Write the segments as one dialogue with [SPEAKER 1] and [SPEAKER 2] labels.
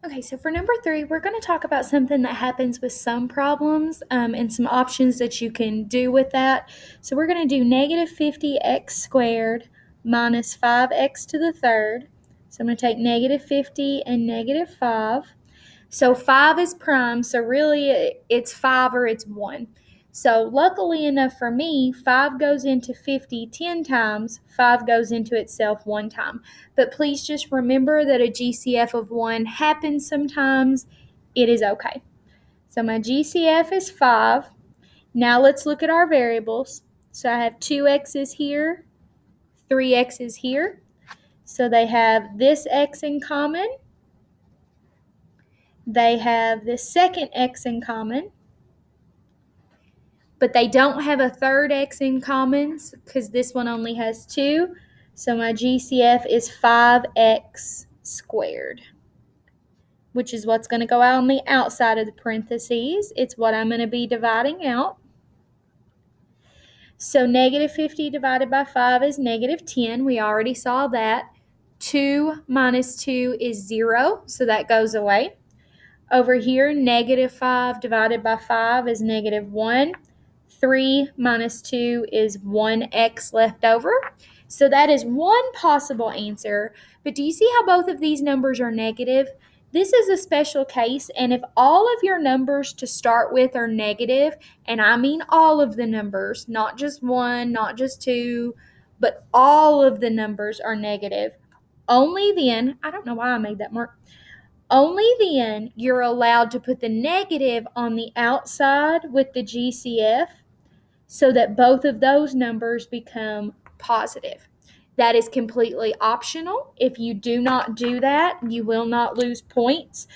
[SPEAKER 1] Okay, so for number 3, we're going to talk about something that happens with some problems and some options that you can do with that. So we're going to do negative 50x squared minus 5x to the third. So I'm going to take negative 50 and negative 5. So 5 is prime, so really it's 5 or it's 1. So luckily enough for me, 5 goes into 50 10 times, 5 goes into itself 1 time. But please just remember that a GCF of 1 happens sometimes. It is okay. So my GCF is 5. Now let's look at our variables. So I have 2x's here, 3x's here. So they have this x in common. They have the second x in common, but they don't have a third x in common because this one only has 2. So my GCF is 5x squared, which is what's going to go out on the outside of the parentheses. It's what I'm going to be dividing out. So negative 50 divided by 5 is negative 10. We already saw that. 2 minus 2 is 0, so that goes away. Over here, negative 5 divided by 5 is negative 1. 3 minus 2 is 1x left over. So that is one possible answer. But do you see how both of these numbers are negative? This is a special case, and if all of your numbers to start with are negative, and I mean all of the numbers, not just 1, not just 2, but all of the numbers are negative, only then, I don't know why I made that mark, only then you're allowed to put the negative on the outside with the GCF so that both of those numbers become positive. That is completely optional. If you do not do that, you will not lose points.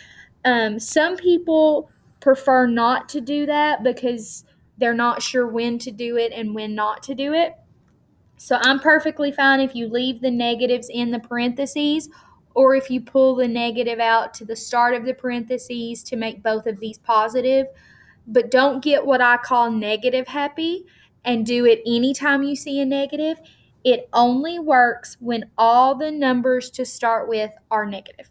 [SPEAKER 1] Some people prefer not to do that because they're not sure when to do it and when not to do it. So I'm perfectly fine if you leave the negatives in the parentheses or if you pull the negative out to the start of the parentheses to make both of these positive. But don't get what I call negative happy and do it anytime you see a negative. It only works when all the numbers to start with are negative.